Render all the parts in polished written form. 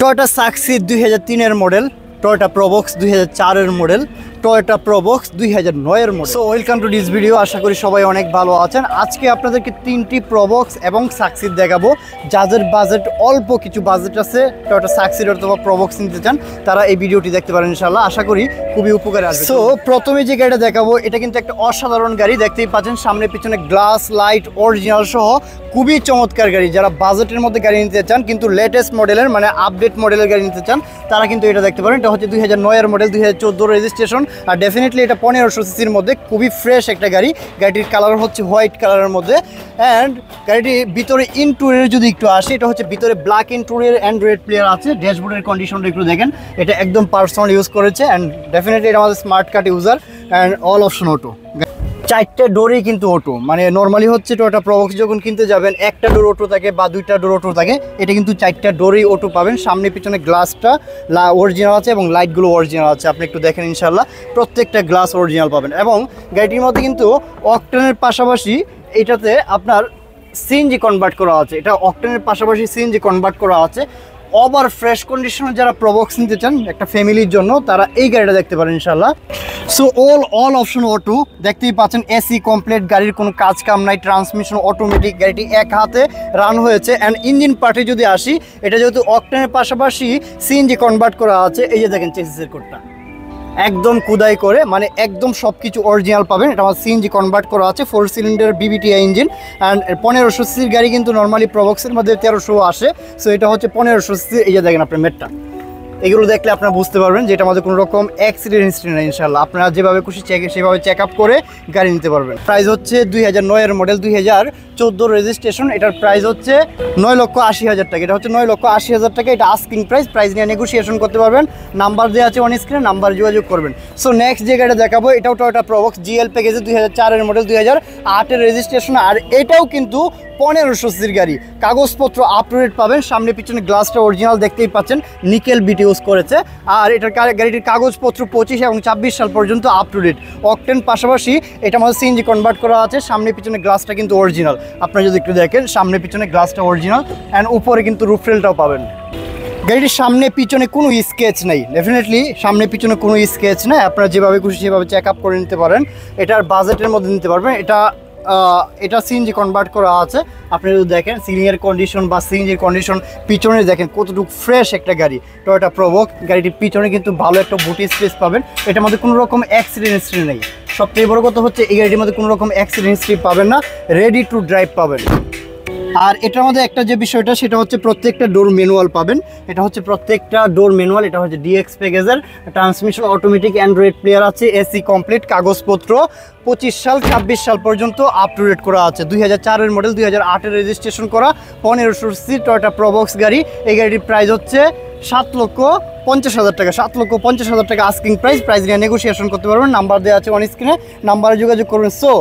Toyota Succeed 2003-এর model, Toyota Probox 2004-এর model, Toyota Probox 2009-এর model. So welcome to this video. আশা করি সবাই অনেক ভালো আছেন। আজকে আপনাদেরকে তিনটি প্রবক্স এবং সাকসিড দেখাবো। যাদের বাজেট অল্প কিছু বাজেট আছে, টয়োটা সাকসিড অথবা প্রবক্স নিতে চান, তারা এই ভিডিওটি দেখতে পারেন ইনশাআল্লাহ। আশা করি খুবই উপকারে আসবে। সো প্রথমে যে গাড়িটা দেখাবো, এটা কিন্তু একটা অসাধারণ গাড়ি। দেখতেই পাচ্ছেন সামনে পিছনে গ্লাস লাইট অরিজিনাল সহ খুবই চমৎকার গাড়ি। যারা বাজেটের মধ্যে গাড়ি নিতে চান কিন্তু লেটেস্ট মডেলের মানে আপডেট মডেলের গাড়ি নিতে চান, তারা কিন্তু এটা দেখতে পারেন। এটা হচ্ছে 2009-এর মডেল, 2014 রেজিস্ট্রেশন। আর ডেফিনেটলি এটা 1500 সিসির মধ্যে খুবই ফ্রেশ একটা গাড়ি। গাড়িটির কালার হচ্ছে হোয়াইট কালারের মধ্যে। অ্যান্ড গাড়িটির ভিতরে ইন্টেরিয়র যদি একটু আসে, এটা হচ্ছে ভিতরে ব্ল্যাক ইন্টেরিয়র অ্যান্ড্রয়েড প্লেয়ার আছে। ড্যাশবোর্ডের কন্ডিশনটা একটু দেখেন, এটা একদম পার্সোনাল ইউজ করেছে। অ্যান্ড ডেফিনেটলি এটা আমাদের smart card user and all option auto. চারটে ডোরই কিন্তু অটো, মানে নর্মালি হচ্ছে টয়োটা প্রবক্স যখন কিনতে যাবেন একটা ডোর অটো থাকে বা দুইটা ডোর অটো থাকে, এটা কিন্তু চারটা ডোরই অটো পাবেন। সামনে পিছনে গ্লাসটা অরিজিনাল আছে এবং লাইটগুলো অরিজিনাল আছে। আপনি একটু দেখেন ইনশাল্লাহ, প্রত্যেকটা গ্লাস অরিজিনাল পাবেন। এবং গাড়িটির মধ্যে কিন্তু অকটেনের পাশাপাশি এটাতে আপনার সিএনজি কনভার্ট করা আছে। এটা অকটেনের পাশাপাশি সিএনজি কনভার্ট করা আছে। ওভার ফ্রেশ কন্ডিশনে যারা প্রবক্স নিতে চান একটা ফ্যামিলির জন্য, তারা এই গাড়িটা দেখতে পারেন ইনশাল্লাহ। সো অল অপশন অটো, দেখতেই পাচ্ছেন এসি কমপ্লিট, গাড়ির কোনো কাজ কাম নাই, ট্রান্সমিশন অটোমেটিক, গাড়িটি এক হাতে রান হয়েছে। অ্যান্ড ইঞ্জিন পার্টে যদি আসি, এটা যেহেতু অকটেনের পাশাপাশি সিএনজি কনভার্ট করা আছে, এই যে দেখেন চেসিসের কোডটা একদম কুদাই করে, মানে একদম সব কিছু অরিজিনাল পাবেন। এটা আমার সিএনজি কনভার্ট করা আছে, 4 সিলিন্ডার বিবিটিআই ইঞ্জিন। অ্যান্ড 1500 সিসির গাড়ি কিন্তু নর্মালি প্রবক্সের মধ্যে 1300 আসে। সো এটা হচ্ছে 1500 সিসি। এই যে দেখেন আপনার মেটটা, এগুলো দেখলে আপনারা বুঝতে পারবেন যে এটা আমাদের কোনো রকম অ্যাক্সিডেন্ট হিস্ট্রি নেই ইনশাল্লাহ। আপনারা যেভাবে খুশি সেভাবে চেক আপ করে গাড়ি নিতে পারবেন। প্রাইস হচ্ছে 2009-এর মডেল, 2014 রেজিস্ট্রেশন। এটার প্রাইস হচ্ছে 9,80,000 টাকা। এটা হচ্ছে 9,80,000 টাকা। এটা আস্কিং প্রাইস নিয়ে নেগোসিয়েশন করতে পারবেন। নাম্বার দেওয়া আছে অন স্ক্রিনে, নাম্বার যোগাযোগ করবেন। সো নেক্সট যে গাড়িটা দেখাবো, এটাও টয়োটা প্রবক্স জিএল প্যাকেজে, 2004-এর মডেল, 2008-এর রেজিস্ট্রেশন। আর এটাও কিন্তু 1500 সিসির গাড়ি। কাগজপত্র আপ টু ডেট পাবেন। সামনে পিছনে গ্লাসটা অরিজিনাল দেখতেই পাচ্ছেন, নিকেল বিট ইউজ করেছে। আর এটার গাড়িটির কাগজপত্র 25 এবং 24 সাল পর্যন্ত আপ টু ডেট। অকটেন পাশাপাশি এটা আমাদের সিএনজি কনভার্ট করা আছে। সামনে পিছনে গ্লাসটা কিন্তু অরিজিনাল। আপনারা যদি একটু দেখেন, সামনে পিছনে গ্লাসটা অরিজিনাল। অ্যান্ড উপরে কিন্তু রুফরেলটাও পাবেন। গাড়িটির সামনে পিছনে কোনো স্কেচ নেই, ডেফিনেটলি সামনে পিছনে কোনো স্কেচ নেই। আপনারা যেভাবে খুশি সেভাবে চেক আপ করে নিতে পারেন। এটার বাজেটের মধ্যে নিতে পারবেন। এটা সিএনজি কনভার্ট করা আছে। আপনি যদি দেখেন সিলিংয়ের কন্ডিশন বা সিএনজির কন্ডিশন, পিছনে দেখেন কতটুকু ফ্রেশ একটা গাড়ি টয়োটা প্রবক্স। গাড়িটির পিছনে কিন্তু ভালো একটা বুটি স্পেস পাবেন। এটার মধ্যে কোনো রকম অ্যাক্সিডেন্ট হিস্ট্রি নেই। সবথেকে বড় কথা হচ্ছে এই গাড়িটির মধ্যে কোনো রকম অ্যাক্সিডেন্ট হিস্ট্রি পাবেন না, রেডি টু ড্রাইভ পাবেন। আর এটার মধ্যে একটা যে বিষয়টা, সেটা হচ্ছে প্রত্যেকটা ডোর ম্যানুয়াল পাবেন। এটা হচ্ছে প্রত্যেকটা ডোর ম্যানুয়াল। এটা হচ্ছে ডিএক্স প্যাকেজের, ট্রান্সমিশন অটোমেটিক, অ্যান্ড্রয়েড প্লেয়ার আছে, এসি কমপ্লিট, কাগজপত্র 25 সাল 26 সাল পর্যন্ত আপ টু ডেট করা আছে। 2004-এর মডেল, 2008-এর রেজিস্ট্রেশন করা, 1500 সিসি টয়োটা প্রবক্স গাড়ি। এই গাড়িটির প্রাইস হচ্ছে 7,50,000 টাকা। 7,50,000 টাকা আস্কিং প্রাইস নিয়ে নেগোসিয়েশন করতে পারবেন। নাম্বার দেওয়া আছে অন স্ক্রিনে, নাম্বারে যোগাযোগ করবেন। সো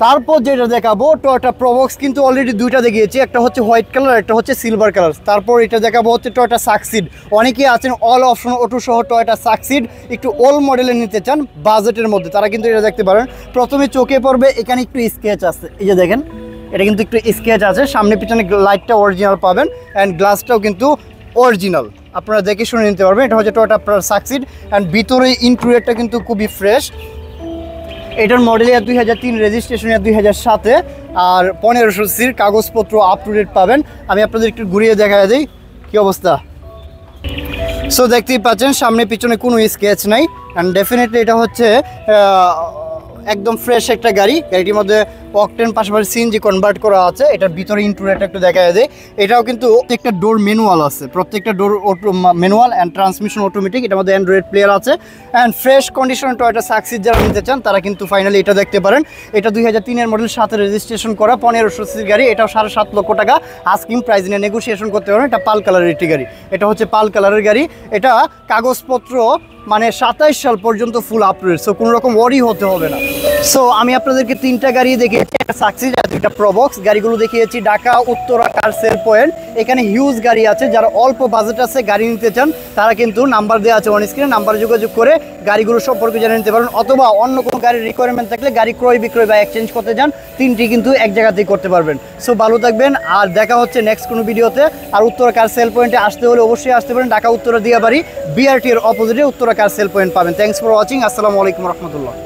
তারপর যেটা দেখাবো, টয়োটা প্রবক্স কিন্তু অলরেডি দুইটা দেখিয়েছি, একটা হচ্ছে হোয়াইট কালার, একটা হচ্ছে সিলভার কালার। তারপর এটা দেখাবো হচ্ছে টয়োটা সাকসিড। অনেকেই আছেন অল অপশন অটো সহ টয়োটা সাকসিড একটু ওল্ড মডেলের নিতে চান বাজেটের মধ্যে, তারা কিন্তু এটা দেখতে পারেন। প্রথমে চোখে পড়বে এখানে একটু স্কেচ আছে, এই যে দেখেন এটা কিন্তু একটু স্কেচ আছে। সামনে পিছনে লাইটটা অরিজিনাল পাবেন অ্যান্ড গ্লাসটাও কিন্তু অরিজিনাল। আপনারা দেখে শুনে নিতে পারবেন। এটা হচ্ছে টয়োটা সাকসিড। অ্যান্ড ভিতরে ইন্টেরিয়রটা কিন্তু খুবই ফ্রেশ। এটার মডেল 2003, রেজিস্ট্রেশন 2007-এ। আর 1500 সিসির, কাগজপত্র আপ টু ডেট পাবেন। আমি আপনাদের একটু ঘুরিয়ে দেখা দিই কী অবস্থা। সো দেখতেই পাচ্ছেন সামনে পিছনে কোনো স্কেচ নাই। অ্যান্ড ডেফিনেটলি এটা হচ্ছে একদম ফ্রেশ একটা গাড়ি। গাড়িটির মধ্যে অকটেন পাশাপাশি সিএনজি কনভার্ট করা আছে। এটার ভিতরে ইন্টেরিয়রটা একটু দেখা যায়। এটাও কিন্তু একটা ডোর ম্যানুয়াল আছে, প্রত্যেকটা ডোর auto manual and transmission automatic. এটার মধ্যে অ্যান্ড্রয়েড প্লেয়ার আছে। And fresh condition Toyota succeed যারা নিতে চান, তারা কিন্তু ফাইনালি এটা দেখতে পারেন। এটা 2003-এর মডেল, 7-এ রেজিস্ট্রেশন করা, 1500 সিসির গাড়ি। এটাও 7.5 লক্ষ টাকা আস্কিং প্রাইস নিয়ে নেগোসিয়েশন করতে পারেন। এটা পাল কালারের একটি গাড়ি। এটা হচ্ছে পাল কালারের গাড়ি। এটা কাগজপত্র মানে 27 সাল পর্যন্ত full up to date. So কোনো রকম ওয়ারি হতে হবে না। সো আমি আপনাদেরকে তিনটা গাড়ি দেখে দেখিয়েছি একটা সাকসিস আর দুইটা প্রবক্স, গাড়িগুলো দেখিয়েছি ঢাকা উত্তরা কার সেল পয়েন্ট। এখানে হিউজ গাড়ি আছে, যারা অল্প বাজেট আছে গাড়ি নিতে চান তারা কিন্তু নাম্বার দেওয়া আছে অন স্ক্রিনে, নাম্বারে যোগাযোগ করে গাড়িগুলো সম্পর্কে জেনে নিতে পারেন, অথবা অন্য কোনো গাড়ির রিকোয়ারমেন্ট থাকলে গাড়ি ক্রয় বিক্রয় বা এক্সচেঞ্জ করতে যান, তিনটি কিন্তু এক জায়গাতেই করতে পারবেন। সো ভালো থাকবেন, আর দেখা হচ্ছে নেক্সট কোনো ভিডিওতে। আর উত্তরা কার সেল পয়েন্টে আসতে হলে অবশ্যই আসতে পারেন, ঢাকা উত্তরা দিয়াবাড়ি BRT এর অপোজিটে উত্তরা কার সেল পয়েন্ট পাবেন। থ্যাংকস ফর ওয়াচিং, আসসালামু আলাইকুম রহমতুল্লাহ।